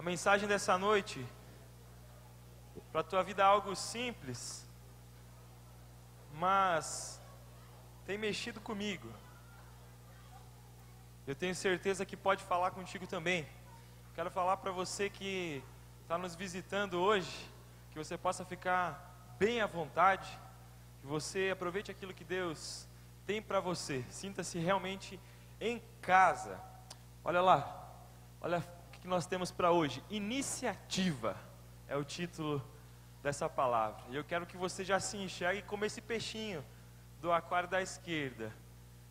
A mensagem dessa noite, para a tua vida é algo simples, mas tem mexido comigo. Eu tenho certeza que pode falar contigo também. Quero falar para você que está nos visitando hoje, que você possa ficar bem à vontade, que você aproveite aquilo que Deus tem para você. Sinta-se realmente em casa. Olha lá, olha o que nós temos para hoje. Iniciativa é o título dessa palavra. E eu quero que você já se enxergue como esse peixinho do aquário da esquerda.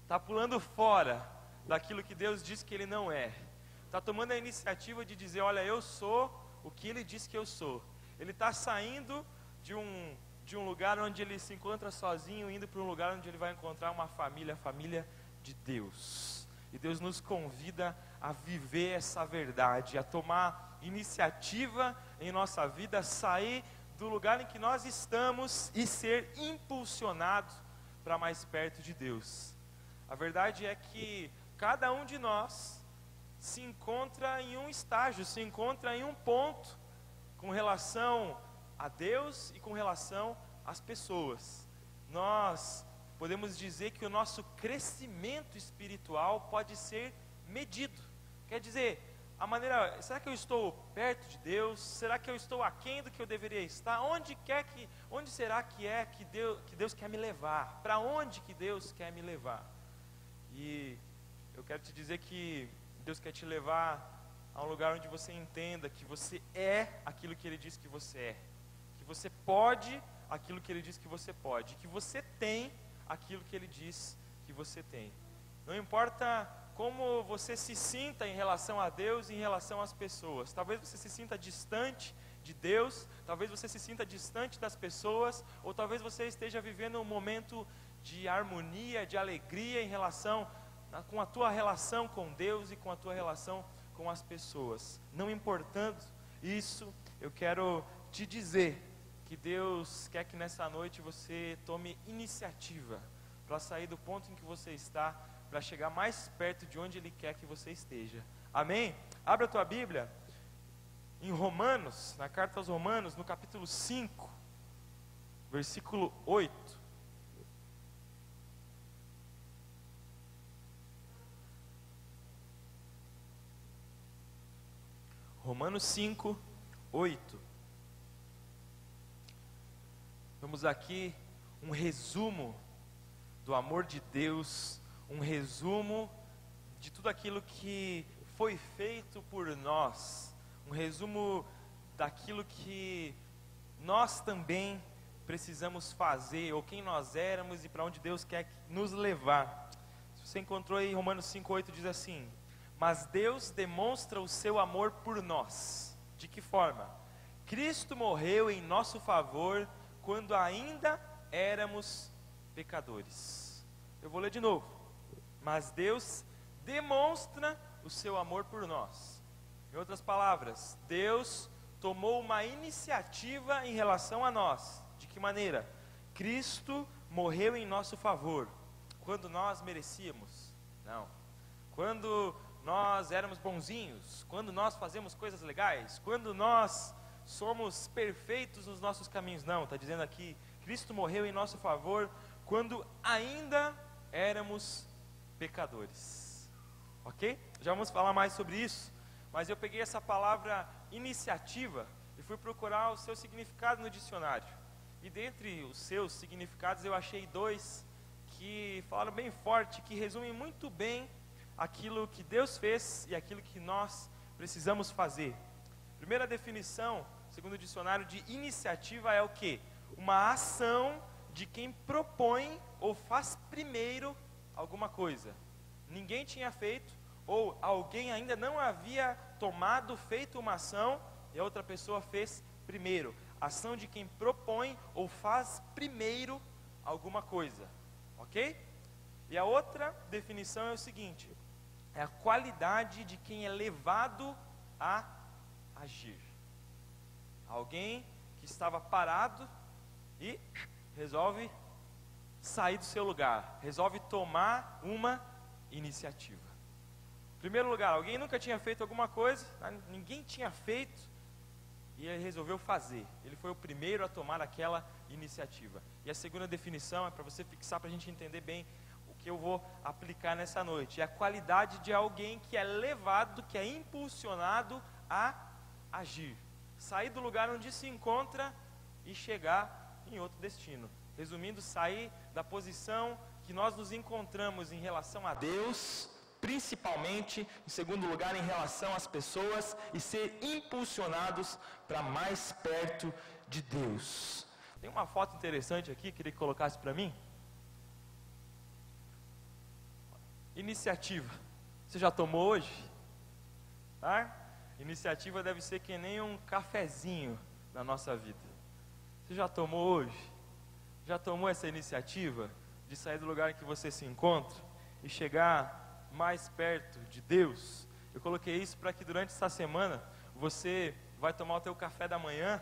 Está pulando fora daquilo que Deus disse que Ele não é. Está tomando a iniciativa de dizer, olha, eu sou o que Ele disse que eu sou. Ele está saindo de um lugar onde ele se encontra sozinho, indo para um lugar onde ele vai encontrar uma família, a família de Deus. E Deus nos convida a viver essa verdade, a tomar iniciativa em nossa vida, sair do lugar em que nós estamos e ser impulsionados para mais perto de Deus. A verdade é que cada um de nós se encontra em um estágio, se encontra em um ponto com relação a Deus e com relação às pessoas. Nós podemos dizer que o nosso crescimento espiritual pode ser medido. Quer dizer, será que eu estou perto de Deus? Será que eu estou aquém do que eu deveria estar? Onde será que Deus quer me levar? Para onde que Deus quer me levar? E eu quero te dizer que Deus quer te levar a um lugar onde você entenda que você é aquilo que Ele diz que você é, que você pode aquilo que Ele diz que você pode, que você tem aquilo que Ele diz que você tem. Não importa como você se sinta em relação a Deus e em relação às pessoas. Talvez você se sinta distante de Deus, talvez você se sinta distante das pessoas, ou talvez você esteja vivendo um momento de harmonia, de alegria em relação com a tua relação com Deus e com a tua relação com as pessoas. Não importando isso, eu quero te dizer que Deus quer que nessa noite você tome iniciativa para sair do ponto em que você está, para chegar mais perto de onde Ele quer que você esteja. Amém? Abra a tua Bíblia em Romanos, na carta aos Romanos, no capítulo 5, versículo 8. Romanos 5, 8. Vamos aqui um resumo do amor de Deus, um resumo de tudo aquilo que foi feito por nós, um resumo daquilo que nós também precisamos fazer, ou quem nós éramos e para onde Deus quer nos levar. Se você encontrou aí Romanos 5, 8, diz assim: mas Deus demonstra o seu amor por nós. De que forma? Cristo morreu em nosso favor quando ainda éramos pecadores. Eu vou ler de novo. Mas Deus demonstra o seu amor por nós. Em outras palavras, Deus tomou uma iniciativa em relação a nós. De que maneira? Cristo morreu em nosso favor quando nós merecíamos? Não. Quando nós éramos bonzinhos, quando nós fazemos coisas legais, quando nós somos perfeitos nos nossos caminhos. Não, está dizendo aqui, Cristo morreu em nosso favor quando ainda éramos pecadores. Ok? Já vamos falar mais sobre isso, mas eu peguei essa palavra iniciativa e fui procurar o seu significado no dicionário. E dentre os seus significados eu achei dois que falaram bem forte, que resumem muito bem aquilo que Deus fez e aquilo que nós precisamos fazer. Primeira definição, segundo o dicionário, de iniciativa é o quê? Uma ação de quem propõe ou faz primeiro alguma coisa. Ninguém tinha feito, ou alguém ainda não havia feito uma ação, e a outra pessoa fez primeiro. Ação de quem propõe ou faz primeiro alguma coisa. Ok? E a outra definição é o seguinte: é a qualidade de quem é levado a agir. Alguém que estava parado e resolve sair do seu lugar, resolve tomar uma iniciativa. Primeiro lugar, alguém nunca tinha feito alguma coisa, ninguém tinha feito, e ele resolveu fazer. Ele foi o primeiro a tomar aquela iniciativa. E a segunda definição é para você fixar, para a gente entender bem o que eu vou aplicar nessa noite. É a qualidade de alguém que é levado, que é impulsionado a agir. Sair do lugar onde se encontra e chegar em outro destino. Resumindo, sair da posição que nós nos encontramos em relação a Deus, principalmente, em segundo lugar, em relação às pessoas, e ser impulsionados para mais perto de Deus. Tem uma foto interessante aqui, queria que colocasse para mim. Iniciativa. Você já tomou hoje? Tá? Iniciativa deve ser que nem um cafezinho na nossa vida. Você já tomou hoje? Já tomou essa iniciativa de sair do lugar em que você se encontra e chegar mais perto de Deus? Eu coloquei isso para que durante essa semana você vai tomar o teu café da manhã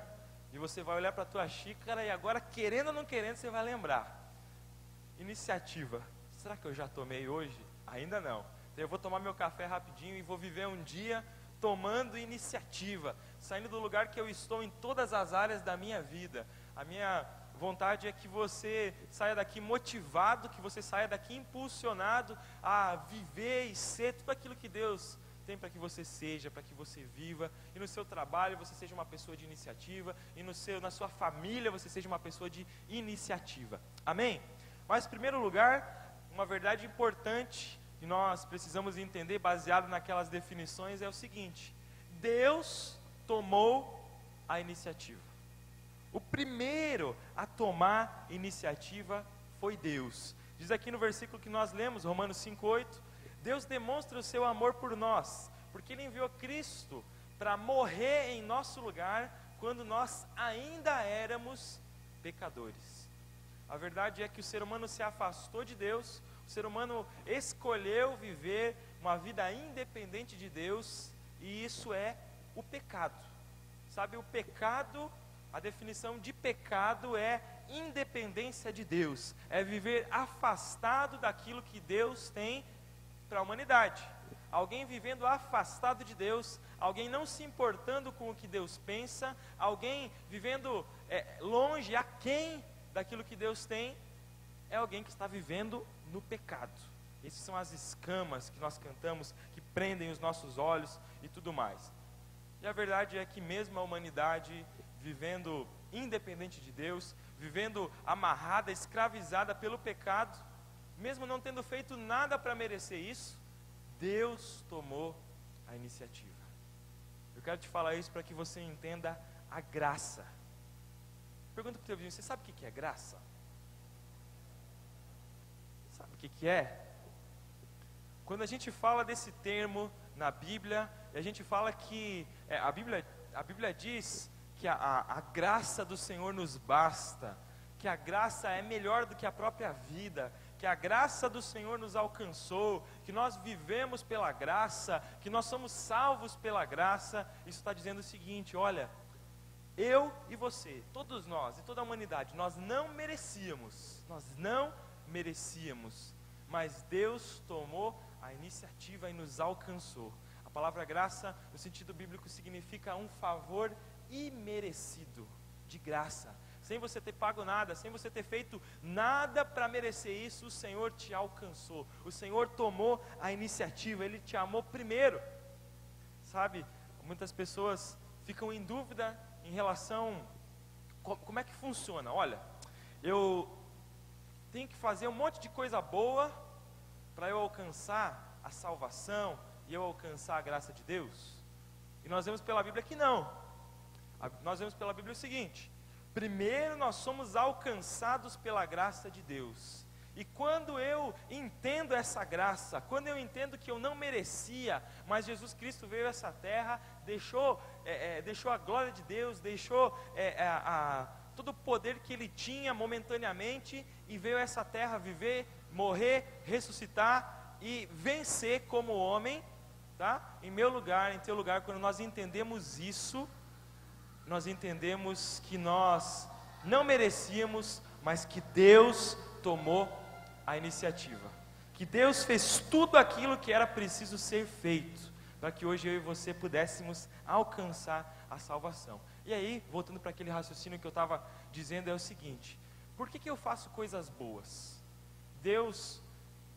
e você vai olhar para a tua xícara e agora, querendo ou não querendo, você vai lembrar. Iniciativa. Será que eu já tomei hoje? Ainda não. Então eu vou tomar meu café rapidinho e vou viver um dia tomando iniciativa, saindo do lugar que eu estou em todas as áreas da minha vida. A minha vontade é que você saia daqui motivado, que você saia daqui impulsionado a viver e ser tudo aquilo que Deus tem para que você seja, para que você viva, e no seu trabalho você seja uma pessoa de iniciativa, e na sua família você seja uma pessoa de iniciativa. Amém? Mas em primeiro lugar, uma verdade importante que nós precisamos entender, baseado naquelas definições, é o seguinte: Deus tomou a iniciativa. O primeiro a tomar iniciativa foi Deus. Diz aqui no versículo que nós lemos, Romanos 5:8, Deus demonstra o seu amor por nós, porque Ele enviou Cristo para morrer em nosso lugar, quando nós ainda éramos pecadores. A verdade é que o ser humano se afastou de Deus, o ser humano escolheu viver uma vida independente de Deus, e isso é o pecado. Sabe, o pecado, a definição de pecado é independência de Deus, é viver afastado daquilo que Deus tem para a humanidade. Alguém vivendo afastado de Deus, alguém não se importando com o que Deus pensa, alguém vivendo longe, aquém daquilo que Deus tem, é alguém que está vivendo no pecado. Essas são as escamas que nós cantamos, que prendem os nossos olhos e tudo mais. E a verdade é que mesmo a humanidade vivendo independente de Deus, vivendo amarrada, escravizada pelo pecado, mesmo não tendo feito nada para merecer isso, Deus tomou a iniciativa. Eu quero te falar isso para que você entenda a graça. Pergunta para o teu vizinho: você sabe o que é graça? Sabe o que é? Quando a gente fala desse termo na Bíblia, a gente fala que a Bíblia diz que a graça do Senhor nos basta, que a graça é melhor do que a própria vida, que a graça do Senhor nos alcançou, que nós vivemos pela graça, que nós somos salvos pela graça. Isso está dizendo o seguinte: olha, eu e você, todos nós e toda a humanidade, nós não merecíamos, mas Deus tomou a iniciativa e nos alcançou. A palavra graça, no sentido bíblico, significa um favor imerecido, de graça, sem você ter pago nada, sem você ter feito nada para merecer isso. O Senhor te alcançou, o Senhor tomou a iniciativa, Ele te amou primeiro. Sabe, muitas pessoas ficam em dúvida em relação como é que funciona. Olha, eu tenho que fazer um monte de coisa boa para eu alcançar a salvação e eu alcançar a graça de Deus. E nós vemos pela Bíblia que não. Nós vemos pela Bíblia o seguinte: primeiro nós somos alcançados pela graça de Deus. E quando eu entendo essa graça, quando eu entendo que eu não merecia, mas Jesus Cristo veio a essa terra, deixou a glória de Deus, deixou todo o poder que Ele tinha momentaneamente, e veio a essa terra viver, morrer, ressuscitar e vencer como homem, tá? Em meu lugar, em teu lugar. Quando nós entendemos isso, nós entendemos que nós não merecíamos, mas que Deus tomou a iniciativa, que Deus fez tudo aquilo que era preciso ser feito, para que hoje eu e você pudéssemos alcançar a salvação. E aí, voltando para aquele raciocínio que eu estava dizendo, é o seguinte: por que eu faço coisas boas? Deus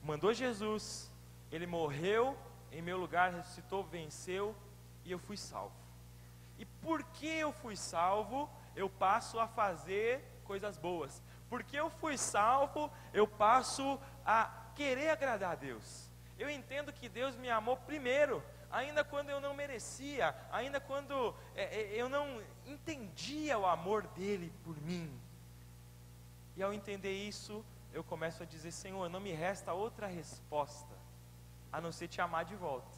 mandou Jesus, Ele morreu em meu lugar, ressuscitou, venceu, e eu fui salvo. E porque eu fui salvo, eu passo a fazer coisas boas. Porque eu fui salvo, eu passo a querer agradar a Deus. Eu entendo que Deus me amou primeiro, ainda quando eu não merecia, ainda quando eu não entendia o amor dele por mim. E ao entender isso, eu começo a dizer: Senhor, não me resta outra resposta a não ser te amar de volta,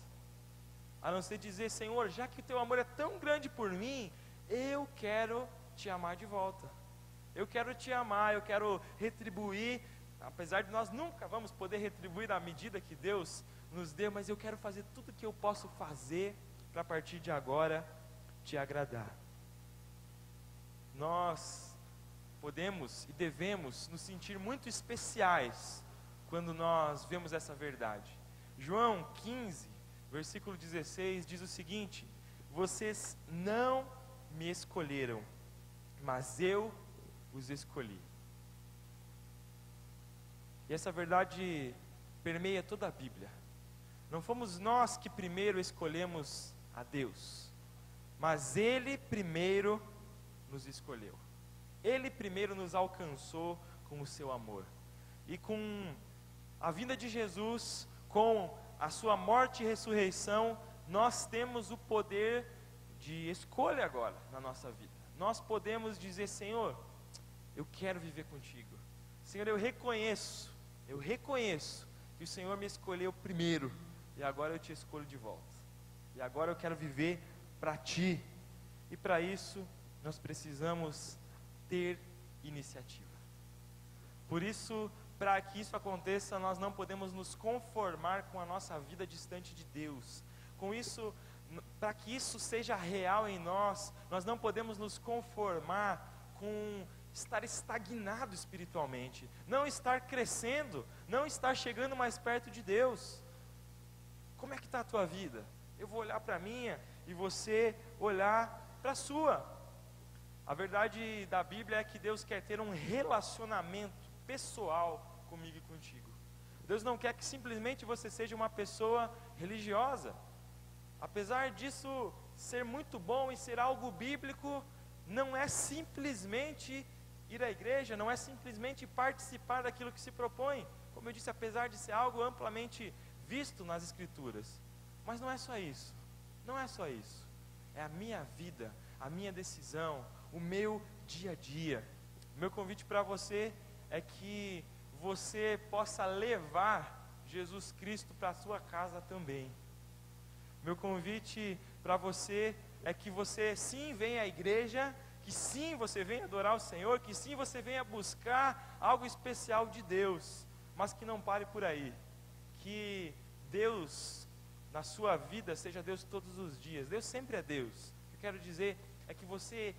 a não ser dizer: Senhor, já que o teu amor é tão grande por mim, eu quero te amar de volta, eu quero te amar, eu quero retribuir, apesar de nós nunca vamos poder retribuir na medida que Deus nos dê, mas eu quero fazer tudo o que eu posso fazer para a partir de agora te agradar. Nós podemos e devemos nos sentir muito especiais quando nós vemos essa verdade. João 15, versículo 16 diz o seguinte: vocês não me escolheram, mas eu os escolhi. E essa verdade permeia toda a Bíblia. Não fomos nós que primeiro escolhemos a Deus, mas Ele primeiro nos escolheu. Ele primeiro nos alcançou com o seu amor. E com a vinda de Jesus, com a sua morte e ressurreição, nós temos o poder de escolha agora na nossa vida. Nós podemos dizer: Senhor, eu quero viver contigo. Senhor, eu reconheço que o Senhor me escolheu primeiro, e agora eu te escolho de volta. E agora eu quero viver para ti. E para isso, nós precisamos ter iniciativa. Por isso, para que isso aconteça, nós não podemos nos conformar com a nossa vida distante de Deus. Com isso, para que isso seja real em nós, nós não podemos nos conformar com estar estagnado espiritualmente, não estar crescendo, não estar chegando mais perto de Deus. Como é que está a tua vida? Eu vou olhar para a minha e você olhar para a sua. A verdade da Bíblia é que Deus quer ter um relacionamento pessoal comigo e contigo. Deus não quer que simplesmente você seja uma pessoa religiosa. Apesar disso ser muito bom e ser algo bíblico, não é simplesmente ir à igreja, não é simplesmente participar daquilo que se propõe. Como eu disse, apesar de ser algo amplamente visto nas Escrituras. Mas não é só isso. Não é só isso. É a minha vida, a minha decisão, o meu dia a dia. O meu convite para você é que você possa levar Jesus Cristo para a sua casa também. Meu convite para você é que você sim venha à igreja, que sim você venha adorar o Senhor, que sim você venha buscar algo especial de Deus, mas que não pare por aí. Que Deus na sua vida seja Deus todos os dias. Deus sempre é Deus. O que eu quero dizer é que você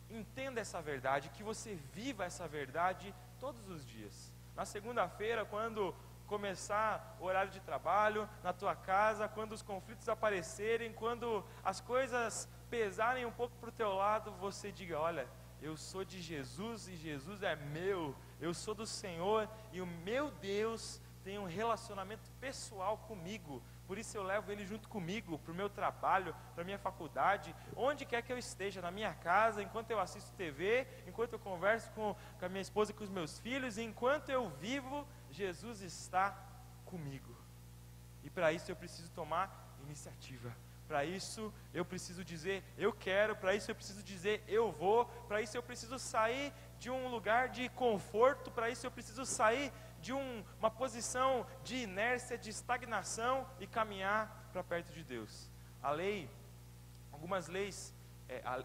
entenda essa verdade, que você viva essa verdade todos os dias. Na segunda-feira, quando começar o horário de trabalho, na tua casa, quando os conflitos aparecerem, quando as coisas pesarem um pouco para o teu lado, você diga: olha, eu sou de Jesus e Jesus é meu, eu sou do Senhor e o meu Deus tem um relacionamento pessoal comigo. Por isso eu levo Ele junto comigo, para o meu trabalho, para a minha faculdade, onde quer que eu esteja, na minha casa, enquanto eu assisto TV, enquanto eu converso com a minha esposa e com os meus filhos, enquanto eu vivo, Jesus está comigo. E para isso eu preciso tomar iniciativa. Para isso eu preciso dizer eu quero, para isso eu preciso dizer eu vou, para isso eu preciso sair de um lugar de conforto, para isso eu preciso sair de uma posição de inércia, de estagnação e caminhar para perto de Deus. Algumas leis,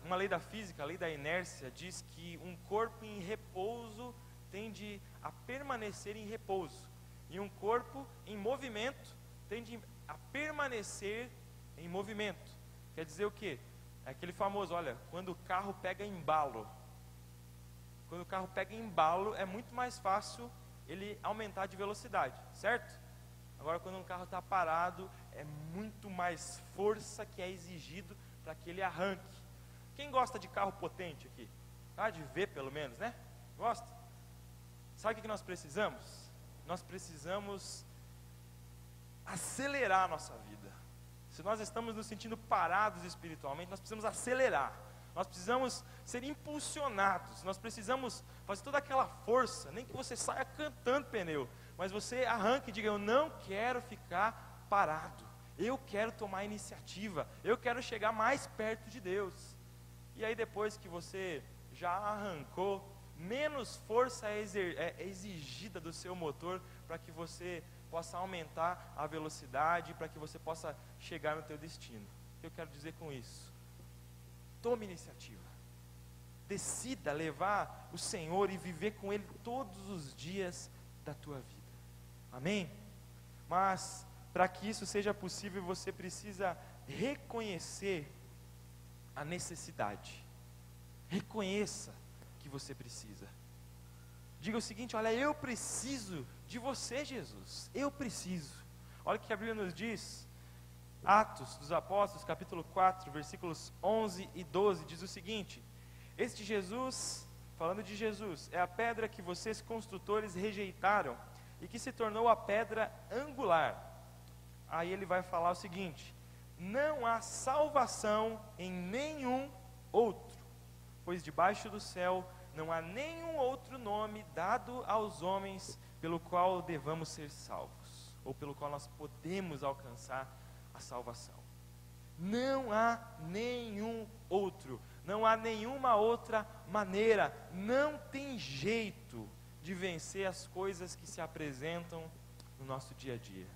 uma lei da física, a lei da inércia, diz que um corpo em repouso tende a permanecer em repouso, e um corpo em movimento tende a permanecer em movimento. Quer dizer o quê? É aquele famoso, olha, quando o carro pega embalo, é muito mais fácil ele aumentar de velocidade, certo? Agora, quando um carro está parado, é muito mais força que é exigido para que ele arranque. Quem gosta de carro potente aqui? De ver pelo menos, né? Gosta? Sabe o que nós precisamos? Nós precisamos acelerar a nossa vida. Se nós estamos nos sentindo parados espiritualmente, nós precisamos acelerar. Nós precisamos ser impulsionados. Nós precisamos fazer toda aquela força. Nem que você saia cantando pneu, mas você arranque e diga: eu não quero ficar parado. Eu quero tomar iniciativa. Eu quero chegar mais perto de Deus. E aí, depois que você já arrancou, menos força é exigida do seu motor para que você possa aumentar a velocidade, para que você possa chegar no teu destino. O que eu quero dizer com isso? Tome iniciativa. Decida levar o Senhor e viver com Ele todos os dias da tua vida. Amém? Mas, para que isso seja possível, você precisa reconhecer a necessidade. Reconheça que você precisa. Diga o seguinte: olha, eu preciso de você, Jesus. Eu preciso. Olha o que a Bíblia nos diz. Atos dos Apóstolos, capítulo 4, versículos 11 e 12, diz o seguinte: este Jesus, falando de Jesus, é a pedra que vocês construtores rejeitaram e que se tornou a pedra angular. Aí ele vai falar o seguinte: não há salvação em nenhum outro, pois debaixo do céu não há nenhum outro nome dado aos homens pelo qual devamos ser salvos, ou pelo qual nós podemos alcançar a salvação. Não há nenhum outro, não há nenhuma outra maneira, não tem jeito de vencer as coisas que se apresentam no nosso dia a dia.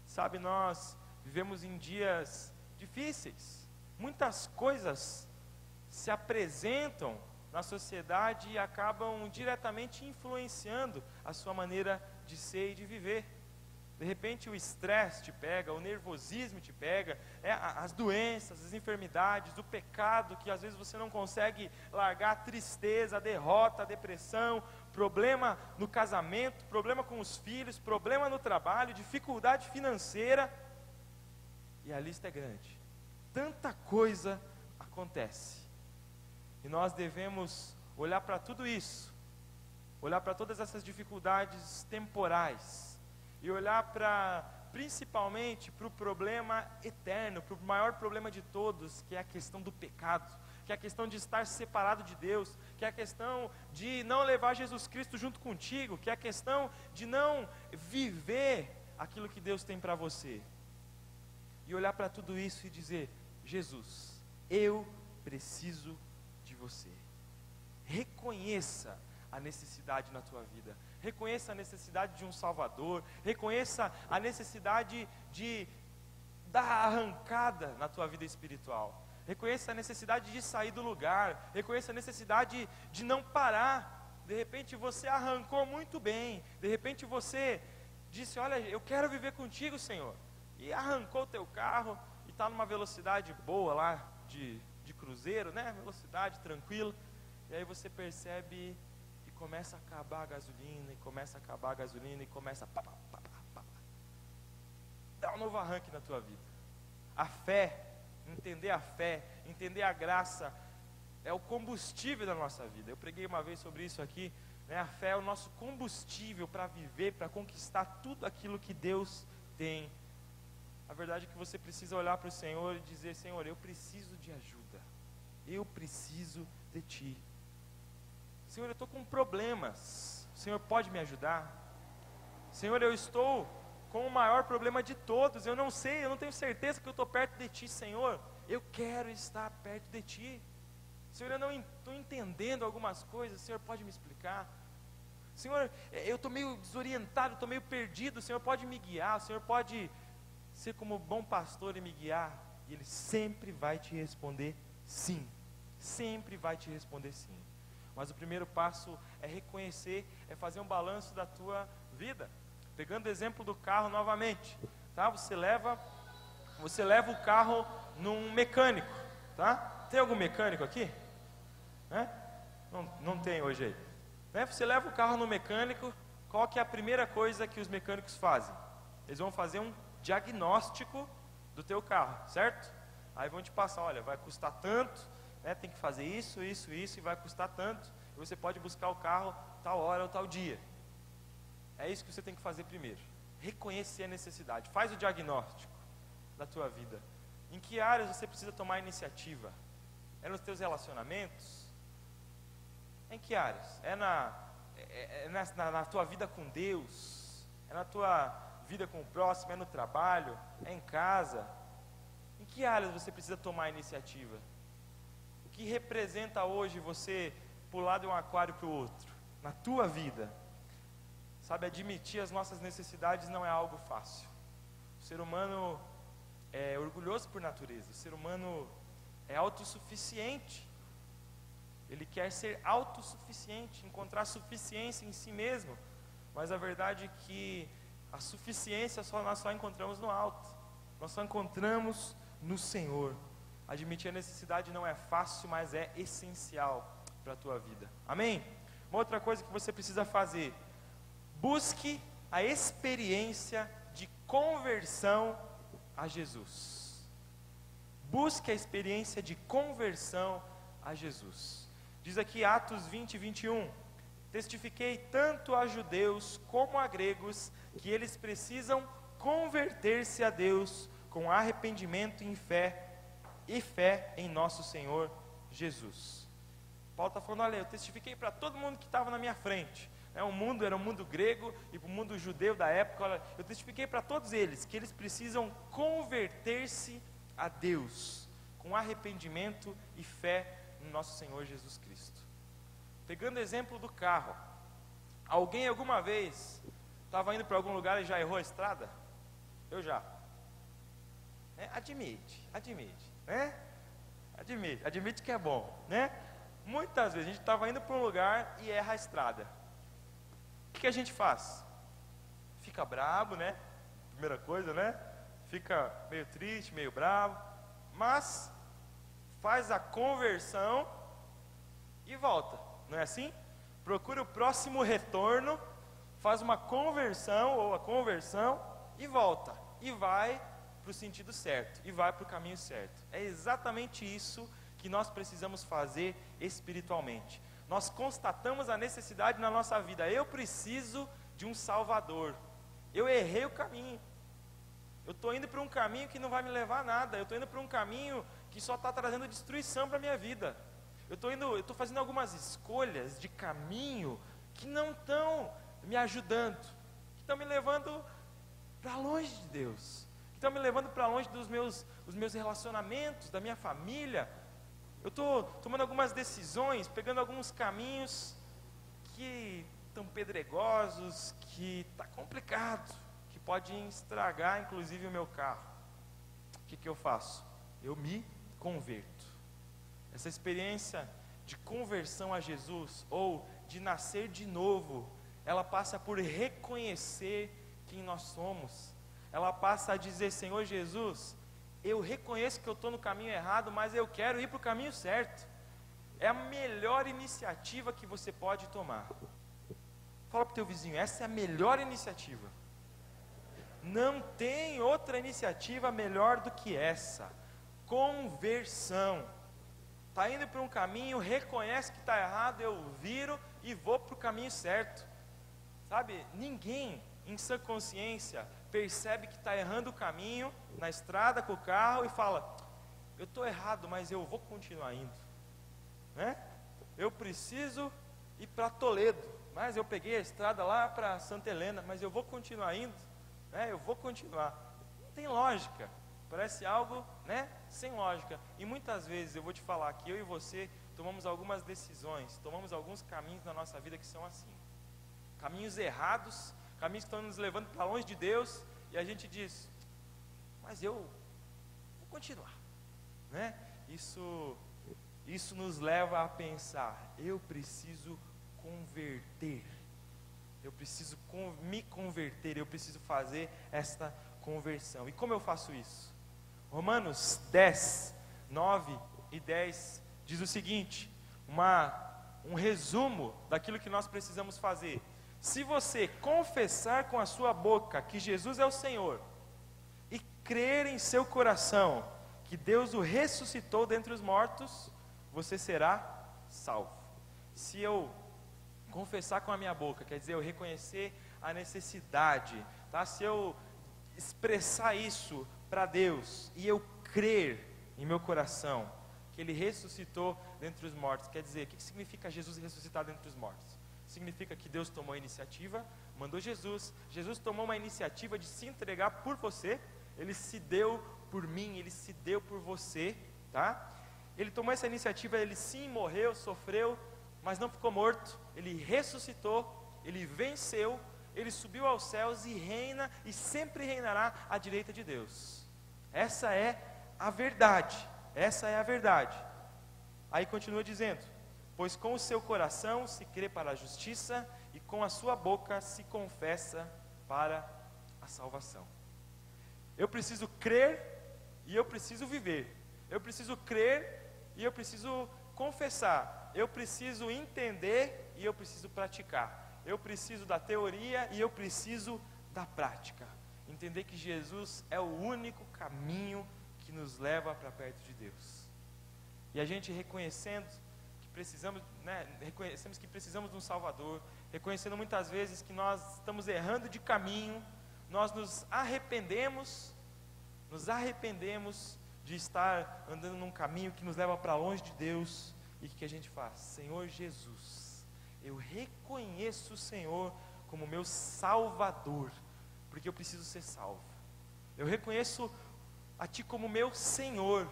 Sabe, nós vivemos em dias difíceis, muitas coisas se apresentam na sociedade e acabam diretamente influenciando a sua maneira de ser e de viver. De repente o estresse te pega, o nervosismo te pega, as doenças, as enfermidades, o pecado que às vezes você não consegue largar, a tristeza, a derrota, a depressão, problema no casamento, problema com os filhos, problema no trabalho, dificuldade financeira, e a lista é grande. Tanta coisa acontece, e nós devemos olhar para tudo isso, olhar para todas essas dificuldades temporais, e olhar principalmente para o problema eterno, para o maior problema de todos, que é a questão do pecado, que é a questão de estar separado de Deus, que é a questão de não levar Jesus Cristo junto contigo, que é a questão de não viver aquilo que Deus tem para você. E olhar para tudo isso e dizer: Jesus, eu preciso de você. Reconheça a necessidade na tua vida. Reconheça a necessidade de um Salvador. Reconheça a necessidade de dar arrancada na tua vida espiritual. Reconheça a necessidade de sair do lugar. Reconheça a necessidade de não parar. De repente você arrancou muito bem. De repente você disse: olha, eu quero viver contigo, Senhor. E arrancou o teu carro e está numa velocidade boa lá de cruzeiro, né? Velocidade tranquila. E aí você percebe que começa a acabar a gasolina, e começa a acabar a gasolina, e começa a dá um novo arranque na tua vida. A fé, entender a graça, é o combustível da nossa vida. Eu preguei uma vez sobre isso aqui, né? A fé é o nosso combustível para viver, para conquistar tudo aquilo que Deus tem. A verdade é que você precisa olhar para o Senhor e dizer: Senhor, eu preciso de ajuda, eu preciso de Ti. Senhor, eu estou com problemas, o Senhor pode me ajudar? Senhor, eu estou com o maior problema de todos, eu não sei, eu não tenho certeza que eu estou perto de Ti, Senhor, eu quero estar perto de Ti. Senhor, eu não estou entendendo algumas coisas, o Senhor pode me explicar? Senhor, eu estou meio desorientado, estou meio perdido, o Senhor pode me guiar, o Senhor pode ser como bom pastor e me guiar? E Ele sempre vai te responder sim, sempre vai te responder sim. Mas o primeiro passo é reconhecer, é fazer um balanço da tua vida. Pegando o exemplo do carro novamente, tá? Você leva o carro num mecânico, tá? Tem algum mecânico aqui? Não tem hoje aí. Né? Você leva o carro no mecânico, qual que é a primeira coisa que os mecânicos fazem? eles vão fazer um diagnóstico do teu carro, certo? Aí vão te passar, olha, vai custar tanto, né, tem que fazer isso, isso, isso, e vai custar tanto, e você pode buscar o carro tal hora ou tal dia. É isso que você tem que fazer primeiro, reconhecer a necessidade, faz o diagnóstico da tua vida. Em que áreas você precisa tomar iniciativa? É nos teus relacionamentos? Em que áreas? Na tua vida com Deus? É na tua vida com o próximo? É no trabalho? É em casa? Em que áreas você precisa tomar iniciativa? O que representa hoje você pular de um aquário para o outro? Na tua vida? Sabe, admitir as nossas necessidades não é algo fácil. O ser humano é orgulhoso por natureza. O ser humano é autossuficiente. Ele quer ser autossuficiente, encontrar suficiência em si mesmo. Mas a verdade é que a suficiência nós só encontramos no alto. Nós só encontramos no Senhor. Admitir a necessidade não é fácil, mas é essencial para a tua vida. Amém? Uma outra coisa que você precisa fazer: busque a experiência de conversão a Jesus. Busque a experiência de conversão a Jesus. Diz aqui Atos 20, 21. Testifiquei tanto a judeus como a gregos que eles precisam converter-se a Deus com arrependimento e fé em nosso Senhor Jesus. Paulo está falando, olha, eu testifiquei para todo mundo que estava na minha frente. Era um mundo grego e para o mundo judeu da época. Olha, eu testifiquei para todos eles que eles precisam converter-se a Deus com arrependimento e fé no nosso Senhor Jesus Cristo. Pegando o exemplo do carro, alguém alguma vez estava indo para algum lugar e já errou a estrada? Eu já. Admite, né? Admite que é bom, né? Muitas vezes a gente estava indo para um lugar e erra a estrada. O que a gente faz? Fica bravo, né? Primeira coisa, né? Fica meio triste, meio bravo, mas faz a conversão e volta, não é assim? Procura o próximo retorno, faz uma conversão ou a conversão e volta, e vai para o sentido certo, e vai para o caminho certo. É exatamente isso que nós precisamos fazer espiritualmente. Nós constatamos a necessidade na nossa vida. Eu preciso de um Salvador. Eu errei o caminho. Eu estou indo para um caminho que não vai me levar a nada. Eu estou indo para um caminho que só está trazendo destruição para a minha vida. Eu estou fazendo algumas escolhas de caminho que não estão me ajudando, que estão me levando para longe de Deus, que estão me levando para longe dos meus relacionamentos, da minha família. Eu estou tomando algumas decisões, pegando alguns caminhos que estão pedregosos, que está complicado, que podem estragar inclusive o meu carro. O que eu faço? Eu me converto. Essa experiência de conversão a Jesus, ou de nascer de novo, ela passa por reconhecer quem nós somos. Ela passa a dizer, Senhor Jesus, eu reconheço que eu estou no caminho errado, mas eu quero ir para o caminho certo. É a melhor iniciativa que você pode tomar. Fala para o teu vizinho, essa é a melhor iniciativa. Não tem outra iniciativa melhor do que essa. Conversão. Está indo para um caminho, reconhece que está errado, eu viro e vou para o caminho certo. Sabe, ninguém em sã consciência percebe que está errando o caminho na estrada com o carro e fala, eu estou errado, mas eu vou continuar indo, né? Eu preciso ir para Toledo, mas eu peguei a estrada lá para Santa Helena, mas eu vou continuar indo, né? Eu vou continuar. Não tem lógica, parece algo, né, sem lógica. E muitas vezes eu vou te falar que eu e você tomamos algumas decisões, tomamos alguns caminhos na nossa vida que são assim, caminhos errados, caminhos que estão nos levando para longe de Deus, e a gente diz, mas eu vou continuar, né? Isso nos leva a pensar, eu preciso converter, eu preciso me converter, eu preciso fazer esta conversão. E como eu faço isso? Romanos 10, 9 e 10 diz o seguinte, um resumo daquilo que nós precisamos fazer. Se você confessar com a sua boca que Jesus é o Senhor e crer em seu coração que Deus o ressuscitou dentre os mortos, você será salvo. Se eu confessar com a minha boca, quer dizer, eu reconhecer a necessidade, tá? Se eu expressar isso para Deus e eu crer em meu coração que Ele ressuscitou dentre os mortos, quer dizer, o que significa Jesus ressuscitar dentre os mortos? Significa que Deus tomou a iniciativa, mandou Jesus tomou uma iniciativa de se entregar por você, Ele se deu por mim, Ele se deu por você, tá? Ele tomou essa iniciativa, Ele sim morreu, sofreu, mas não ficou morto, Ele ressuscitou, Ele venceu, Ele subiu aos céus e reina, e sempre reinará à direita de Deus. Essa é a verdade, essa é a verdade. Aí continua dizendo: pois com o seu coração se crê para a justiça, e com a sua boca se confessa para a salvação. Eu preciso crer e eu preciso viver. Eu preciso crer e eu preciso confessar. Eu preciso entender e eu preciso praticar. Eu preciso da teoria e eu preciso da prática. Entender que Jesus é o único caminho que nos leva para perto de Deus. E a gente reconhecendo que precisamos, reconhecemos que precisamos de um Salvador, reconhecendo muitas vezes que nós estamos errando de caminho, nós nos arrependemos de estar andando num caminho que nos leva para longe de Deus. E o que a gente faz? Senhor Jesus, eu reconheço o Senhor como meu Salvador, porque eu preciso ser salvo. Eu reconheço a Ti como meu Senhor,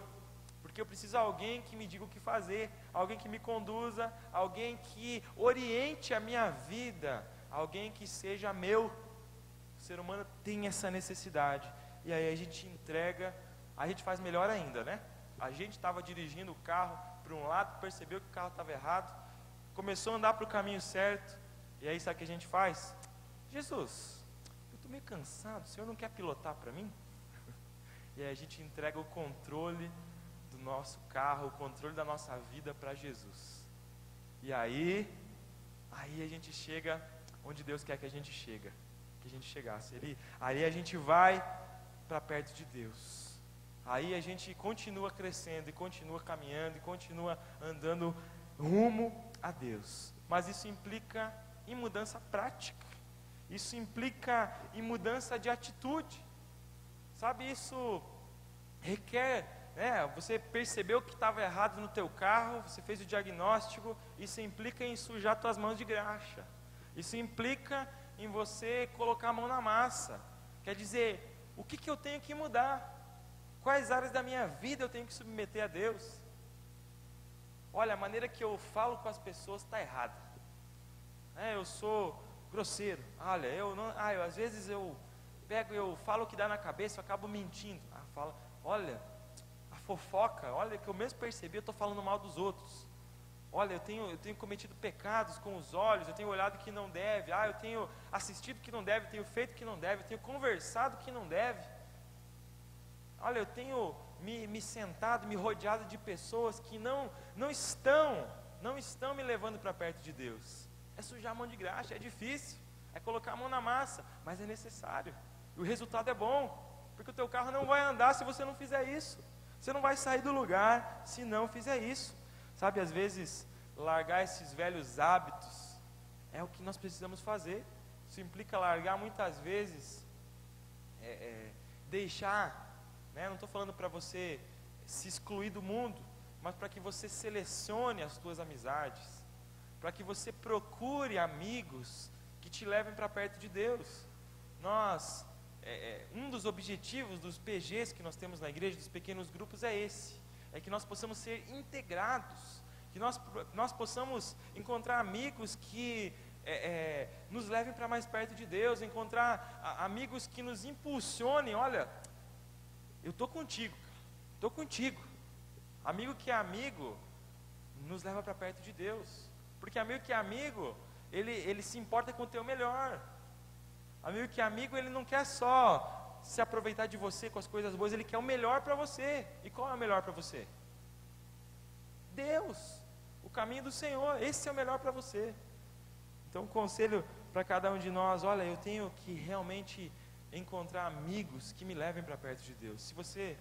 porque eu preciso de alguém que me diga o que fazer, alguém que me conduza, alguém que oriente a minha vida, alguém que seja meu. O ser humano tem essa necessidade, e aí a gente entrega, a gente faz melhor ainda, né? A gente estava dirigindo o carro para um lado, percebeu que o carro estava errado, começou a andar para o caminho certo, e aí sabe o que a gente faz? Jesus, eu estou meio cansado, o Senhor não quer pilotar para mim? E aí a gente entrega o controle do nosso carro, o controle da nossa vida para Jesus. E aí a gente chega onde Deus quer que a gente chegasse. Aí a gente vai para perto de Deus. Aí a gente continua crescendo e continua caminhando e continua andando rumo a Deus. Mas isso implica em mudança prática. Isso implica em mudança de atitude. Sabe, isso requer, você percebeu que estava errado no teu carro, você fez o diagnóstico, isso implica em sujar tuas mãos de graxa. Isso implica em você colocar a mão na massa. Quer dizer, o que eu tenho que mudar? Quais áreas da minha vida eu tenho que submeter a Deus? Olha, a maneira que eu falo com as pessoas está errada. Eu sou grosseiro. Olha, às vezes eu falo o que dá na cabeça, eu acabo mentindo. Olha, a fofoca, olha que eu mesmo percebi, eu estou falando mal dos outros. Olha, eu tenho cometido pecados com os olhos, eu tenho olhado que não deve, eu tenho assistido que não deve, tenho feito que não deve, eu tenho conversado que não deve. Olha, eu tenho me sentado, me rodeado de pessoas que não estão me levando para perto de Deus. É sujar a mão de graxa, é difícil, é colocar a mão na massa, mas é necessário. E o resultado é bom, porque o teu carro não vai andar se você não fizer isso. Você não vai sair do lugar se não fizer isso. Sabe, às vezes, largar esses velhos hábitos é o que nós precisamos fazer. Isso implica largar muitas vezes, deixar, não estou falando para você se excluir do mundo, mas para que você selecione as tuas amizades, para que você procure amigos que te levem para perto de Deus. Um dos objetivos dos PGs que nós temos na igreja, dos pequenos grupos, é que nós possamos ser integrados, que nós possamos encontrar amigos que nos levem para mais perto de Deus, encontrar amigos que nos impulsionem. Olha, eu estou contigo. Amigo que é amigo nos leva para perto de Deus, porque amigo que é amigo, ele se importa com o teu melhor. Amigo que é amigo, ele não quer só se aproveitar de você com as coisas boas, ele quer o melhor para você. E qual é o melhor para você? Deus, o caminho do Senhor, esse é o melhor para você. Então o conselho para cada um de nós, olha, eu tenho que realmente encontrar amigos que me levem para perto de Deus. Se você,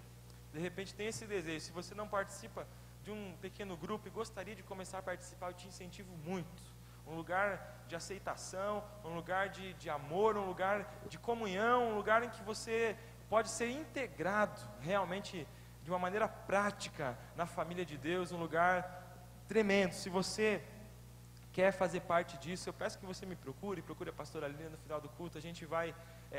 de repente, tem esse desejo, se você não participa de um pequeno grupo e gostaria de começar a participar, eu te incentivo muito. Um lugar de aceitação, um lugar de amor, um lugar de comunhão, um lugar em que você pode ser integrado realmente de uma maneira prática na família de Deus, um lugar tremendo. Se você quer fazer parte disso, eu peço que você me procure a pastora Lina no final do culto. A gente vai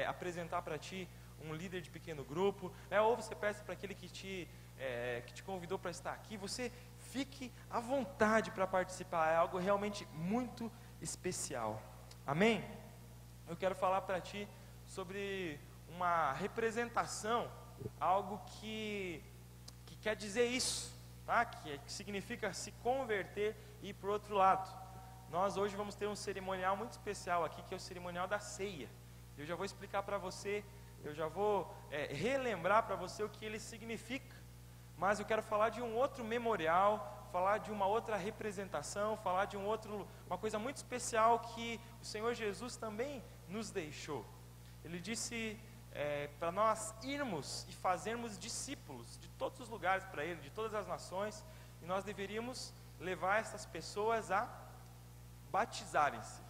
apresentar para ti um líder de pequeno grupo, ou você peça para aquele que te convidou para estar aqui. Você fique à vontade para participar, é algo realmente muito especial. Amém? Eu quero falar para ti sobre uma representação, algo que quer dizer isso, tá? que significa se converter e ir para o outro lado. Nós hoje vamos ter um cerimonial muito especial aqui, que é o cerimonial da ceia. Eu já vou explicar para você, eu já vou relembrar para você o que ele significa. Mas eu quero falar de um outro memorial, falar de uma outra representação, falar de uma coisa muito especial que o Senhor Jesus também nos deixou. Ele disse para nós irmos e fazermos discípulos de todos os lugares para Ele, de todas as nações, e nós deveríamos levar essas pessoas a batizarem-se,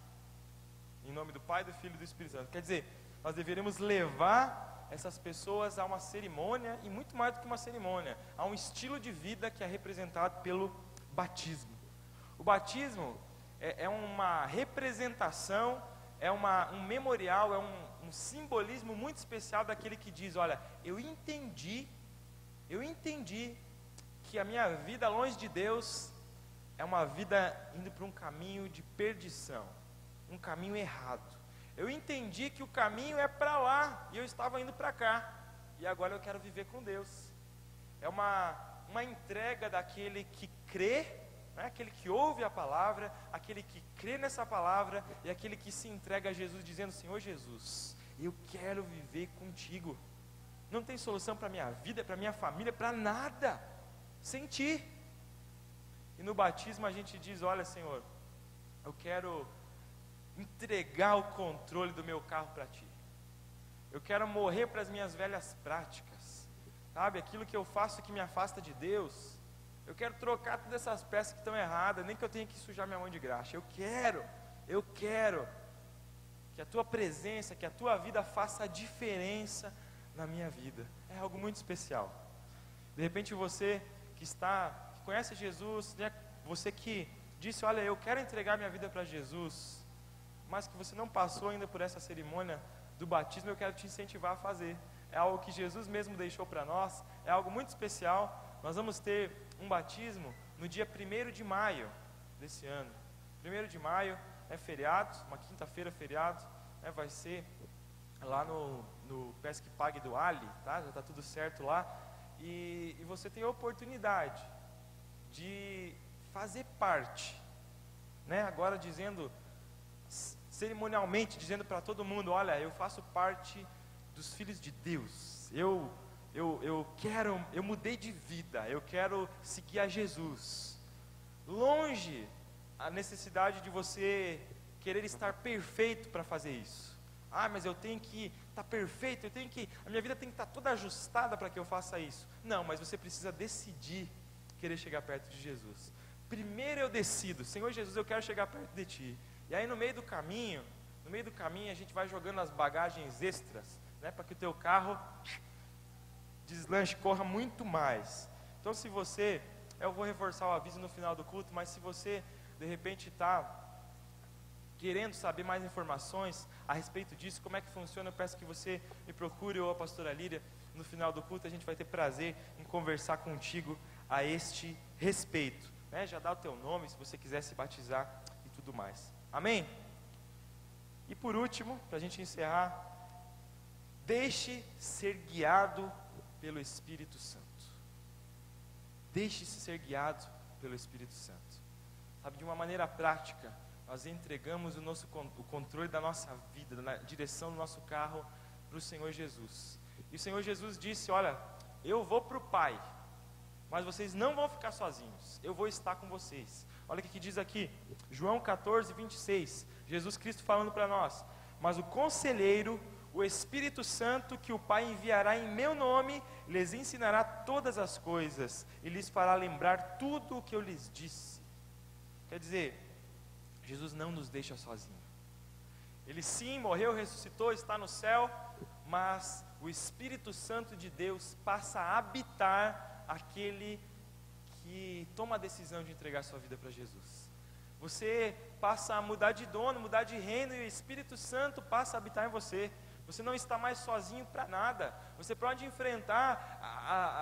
em nome do Pai, do Filho e do Espírito Santo. Quer dizer, nós deveríamos levar essas pessoas a uma cerimônia, e muito mais do que uma cerimônia, a um estilo de vida que é representado pelo batismo. O batismo é uma representação, é um memorial, é um simbolismo muito especial daquele que diz, olha, eu entendi que a minha vida longe de Deus é uma vida indo para um caminho de perdição, um caminho errado. Eu entendi que o caminho é para lá, e eu estava indo para cá, e agora eu quero viver com Deus. É uma entrega daquele que crê, né? Aquele que ouve a palavra, aquele que crê nessa palavra, e aquele que se entrega a Jesus, dizendo, Senhor Jesus, eu quero viver contigo. Não tem solução para a minha vida, para a minha família, para nada, sem ti. E no batismo a gente diz, olha Senhor, eu quero entregar o controle do meu carro para ti. Eu quero morrer para as minhas velhas práticas, sabe, aquilo que eu faço que me afasta de Deus. Eu quero trocar todas essas peças que estão erradas, nem que eu tenha que sujar minha mão de graxa. Eu quero que a tua presença, que a tua vida faça a diferença na minha vida. É algo muito especial. De repente você que conhece Jesus, né? Você que disse, olha, eu quero entregar minha vida para Jesus, mas que você não passou ainda por essa cerimônia do batismo, eu quero te incentivar a fazer. É algo que Jesus mesmo deixou para nós, é algo muito especial. Nós vamos ter um batismo no dia 1º de maio desse ano. 1º de maio é feriado, uma quinta-feira feriado, né? Vai ser lá no Pesque Pague do Ali, tá? Já está tudo certo lá. E você tem a oportunidade de fazer parte, né? Agora dizendo, cerimonialmente, dizendo para todo mundo, olha, eu faço parte dos filhos de Deus, eu mudei de vida, eu quero seguir a Jesus. Longe a necessidade de você querer estar perfeito para fazer isso. Mas eu tenho que estar perfeito, a minha vida tem que estar toda ajustada para que eu faça isso. Não, mas você precisa decidir querer chegar perto de Jesus. Primeiro eu decido, Senhor Jesus, eu quero chegar perto de Ti. E aí no meio do caminho a gente vai jogando as bagagens extras, né, para que o teu carro deslanche, corra muito mais. Então se você, eu vou reforçar o aviso no final do culto, mas se você de repente está querendo saber mais informações a respeito disso, como é que funciona, eu peço que você me procure ou a pastora Líria no final do culto. A gente vai ter prazer em conversar contigo a este respeito, né? Já dá o teu nome se você quiser se batizar e tudo mais. Amém? E por último, para a gente encerrar, deixe ser guiado pelo Espírito Santo. Deixe-se ser guiado pelo Espírito Santo. Sabe, de uma maneira prática, nós entregamos o controle da nossa vida, na direção do nosso carro para o Senhor Jesus. E o Senhor Jesus disse, olha, eu vou para o Pai, mas vocês não vão ficar sozinhos, eu vou estar com vocês. Olha o que diz aqui, João 14, 26, Jesus Cristo falando para nós: mas o conselheiro, o Espírito Santo, que o Pai enviará em meu nome, lhes ensinará todas as coisas, e lhes fará lembrar tudo o que eu lhes disse. Quer dizer, Jesus não nos deixa sozinhos. Ele sim morreu, ressuscitou, está no céu, mas o Espírito Santo de Deus passa a habitar aquele que toma a decisão de entregar sua vida para Jesus. Você passa a mudar de dono, mudar de reino, e o Espírito Santo passa a habitar em você. Você não está mais sozinho para nada. Você pode enfrentar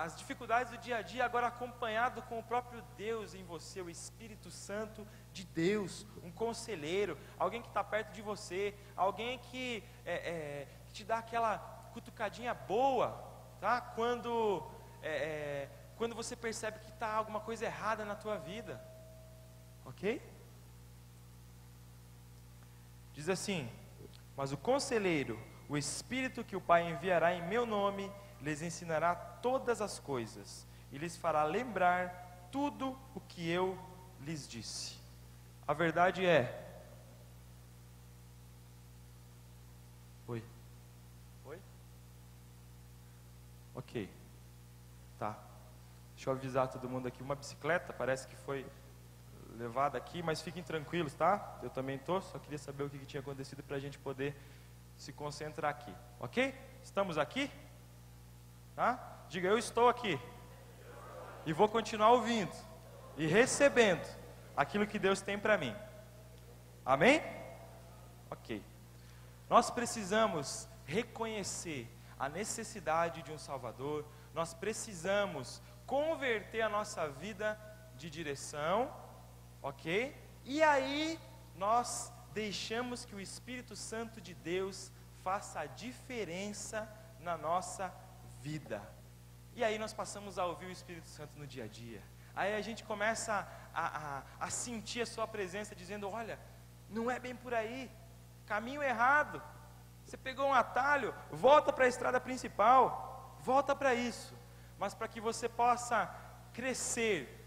as dificuldades do dia a dia agora acompanhado com o próprio Deus em você, o Espírito Santo de Deus, um conselheiro, alguém que está perto de você, alguém que te dá aquela cutucadinha boa, tá? Quando você percebe que está alguma coisa errada na tua vida, ok? Diz assim: mas o conselheiro, o Espírito que o Pai enviará em meu nome, lhes ensinará todas as coisas, e lhes fará lembrar tudo o que eu lhes disse. A verdade é... Oi? Ok. Tá. Deixa eu avisar todo mundo aqui, uma bicicleta, parece que foi levada aqui, mas fiquem tranquilos, tá? Eu também estou, só queria saber o que tinha acontecido para a gente poder se concentrar aqui, ok? Estamos aqui? Tá? Diga, eu estou aqui. E vou continuar ouvindo e recebendo aquilo que Deus tem para mim. Amém? Ok. Nós precisamos reconhecer a necessidade de um Salvador. Nós precisamos converter a nossa vida de direção, ok? E aí nós deixamos que o Espírito Santo de Deus faça a diferença na nossa vida. E aí nós passamos a ouvir o Espírito Santo no dia a dia. Aí a gente começa a sentir a sua presença, dizendo: olha, não é bem por aí, caminho errado, você pegou um atalho, volta para a estrada principal, volta para isso. Mas para que você possa crescer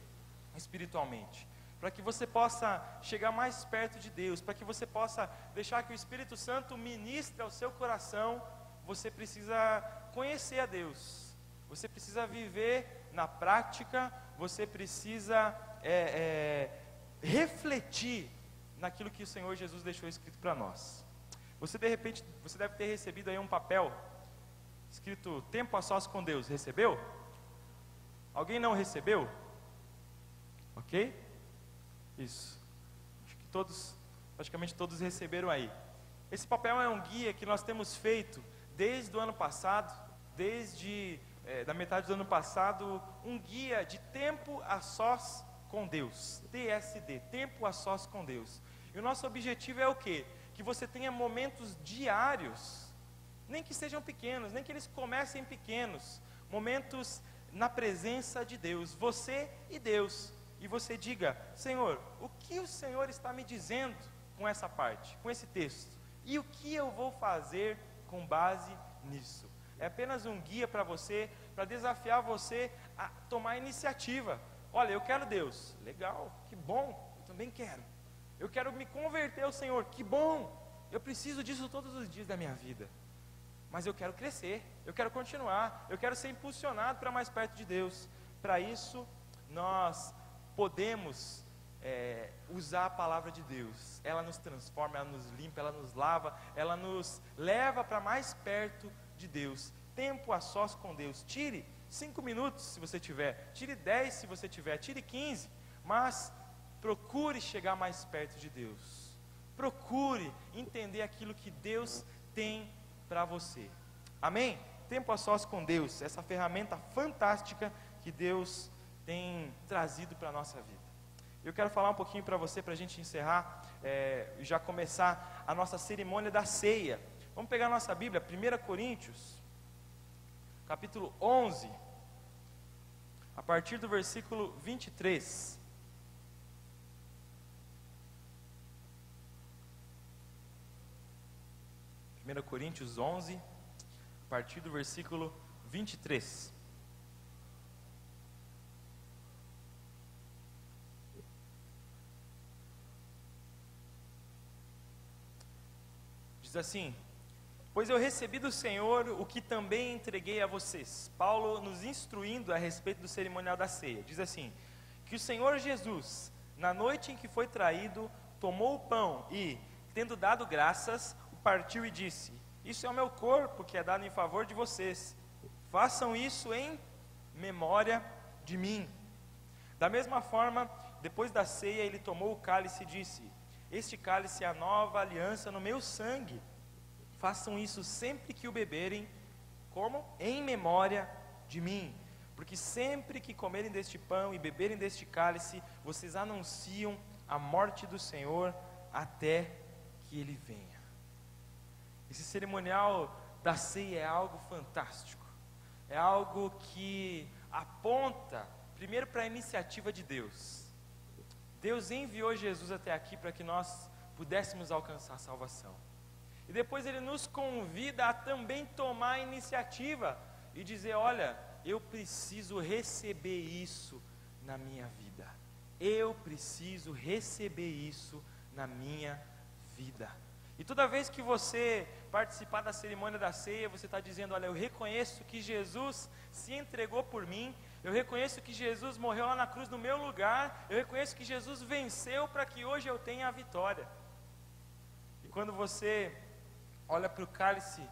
espiritualmente, para que você possa chegar mais perto de Deus, para que você possa deixar que o Espírito Santo ministre ao seu coração, você precisa conhecer a Deus, você precisa viver na prática, você precisa refletir naquilo que o Senhor Jesus deixou escrito para nós. Você deve ter recebido aí um papel escrito tempo a sós com Deus, recebeu? Alguém não recebeu? Ok? Isso. Acho que praticamente todos receberam aí. Esse papel é um guia que nós temos feito desde o ano passado, da metade do ano passado, um guia de tempo a sós com Deus, TSD, tempo a sós com Deus. E o nosso objetivo é o quê? Que você tenha momentos diários, nem que sejam pequenos, nem que eles comecem pequenos, momentos na presença de Deus, você e Deus, e você diga: Senhor, o que o Senhor está me dizendo com essa parte, com esse texto, e o que eu vou fazer com base nisso? É apenas um guia para você, para desafiar você a tomar iniciativa. Olha, eu quero Deus, legal, que bom, eu também quero. Eu quero me converter ao Senhor, que bom, eu preciso disso todos os dias da minha vida. Mas eu quero crescer, eu quero continuar, eu quero ser impulsionado para mais perto de Deus. Para isso, nós podemos usar a palavra de Deus. Ela nos transforma, ela nos limpa, ela nos lava, ela nos leva para mais perto de Deus. Tempo a sós com Deus. Tire 5 minutos se você tiver, tire 10 se você tiver, tire 15, mas procure chegar mais perto de Deus. Procure entender aquilo que Deus tem para você. Amém? Tempo a sós com Deus, essa ferramenta fantástica que Deus tem trazido para a nossa vida. Eu quero falar um pouquinho para você, para a gente encerrar e já começar a nossa cerimônia da ceia. Vamos pegar a nossa Bíblia, 1 Coríntios, capítulo 11, a partir do versículo 23. 1 Coríntios 11, a partir do versículo 23. Diz assim: pois eu recebi do Senhor o que também entreguei a vocês. Paulo nos instruindo a respeito do cerimonial da ceia. Diz assim: que o Senhor Jesus, na noite em que foi traído, tomou o pão e, tendo dado graças, o partiu e disse: isso é o meu corpo que é dado em favor de vocês. Façam isso em memória de mim. Da mesma forma, depois da ceia, ele tomou o cálice e disse: este cálice é a nova aliança no meu sangue. Façam isso sempre que o beberem, como? Em memória de mim. Porque sempre que comerem deste pão e beberem deste cálice, vocês anunciam a morte do Senhor até que Ele venha. Esse cerimonial da ceia é algo fantástico. É algo que aponta, primeiro, para a iniciativa de Deus. Deus enviou Jesus até aqui para que nós pudéssemos alcançar a salvação. E depois Ele nos convida a também tomar a iniciativa e dizer: olha, eu preciso receber isso na minha vida. Eu preciso receber isso na minha vida. E toda vez que você participar da cerimônia da ceia, você está dizendo: olha, eu reconheço que Jesus se entregou por mim, eu reconheço que Jesus morreu lá na cruz no meu lugar, eu reconheço que Jesus venceu para que hoje eu tenha a vitória. E quando você olha para o cálice,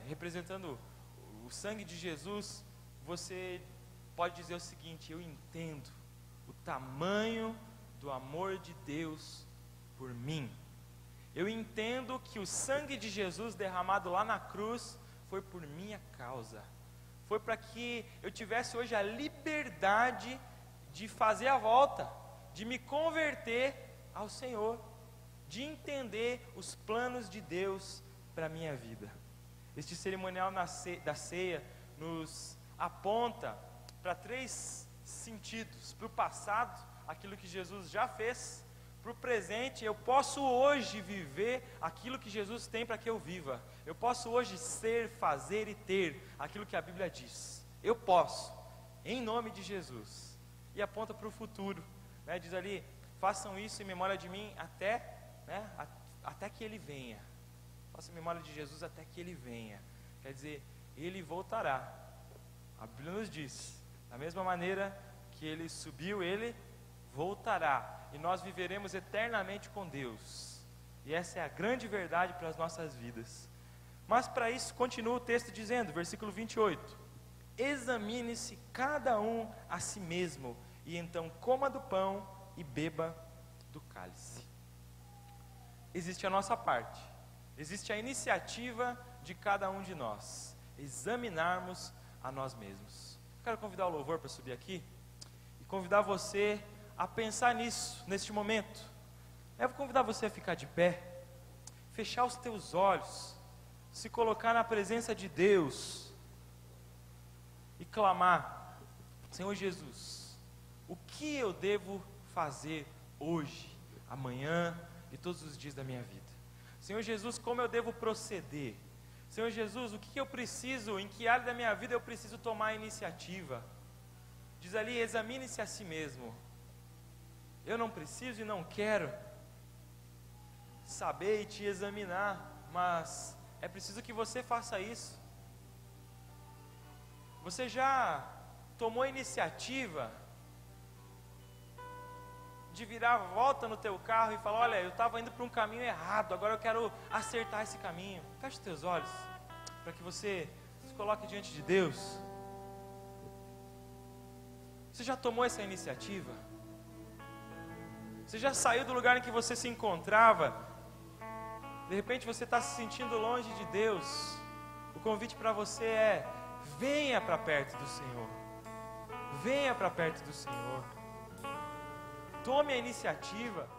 representando o sangue de Jesus, você pode dizer o seguinte: eu entendo o tamanho do amor de Deus por mim. Eu entendo que o sangue de Jesus derramado lá na cruz foi por minha causa. Foi para que eu tivesse hoje a liberdade de fazer a volta, de me converter ao Senhor, de entender os planos de Deus para a minha vida. Este cerimonial da ceia nos aponta para 3 sentidos: para o passado, aquilo que Jesus já fez; para o presente, eu posso hoje viver aquilo que Jesus tem para que eu viva. Eu posso hoje ser, fazer e ter aquilo que a Bíblia diz. Eu posso, em nome de Jesus. E aponta para o futuro, diz ali: façam isso em memória de mim até que Ele venha. Façam em memória de Jesus até que Ele venha. Quer dizer, Ele voltará. A Bíblia nos diz: da mesma maneira que Ele subiu, Ele voltará. E nós viveremos eternamente com Deus. E essa é a grande verdade para as nossas vidas. Mas para isso, continua o texto dizendo, versículo 28: examine-se cada um a si mesmo, e então coma do pão e beba do cálice. Existe a nossa parte, existe a iniciativa de cada um de nós, examinarmos a nós mesmos. Quero convidar o louvor para subir aqui, e convidar você a pensar nisso, neste momento. Eu vou convidar você a ficar de pé, fechar os teus olhos, se colocar na presença de Deus e clamar: Senhor Jesus, o que eu devo fazer hoje, amanhã e todos os dias da minha vida? Senhor Jesus, como eu devo proceder? Senhor Jesus, o que eu preciso, em que área da minha vida eu preciso tomar a iniciativa? Diz ali: examine-se a si mesmo. Eu não preciso e não quero saber e te examinar, mas é preciso que você faça isso. Você já tomou a iniciativa de virar a volta no teu carro e falar: olha, eu estava indo para um caminho errado, agora eu quero acertar esse caminho? Feche os teus olhos, para que você se coloque diante de Deus. Você já tomou essa iniciativa? Você já saiu do lugar em que você se encontrava? De repente você está se sentindo longe de Deus. O convite para você é: venha para perto do Senhor. Venha para perto do Senhor. Tome a iniciativa.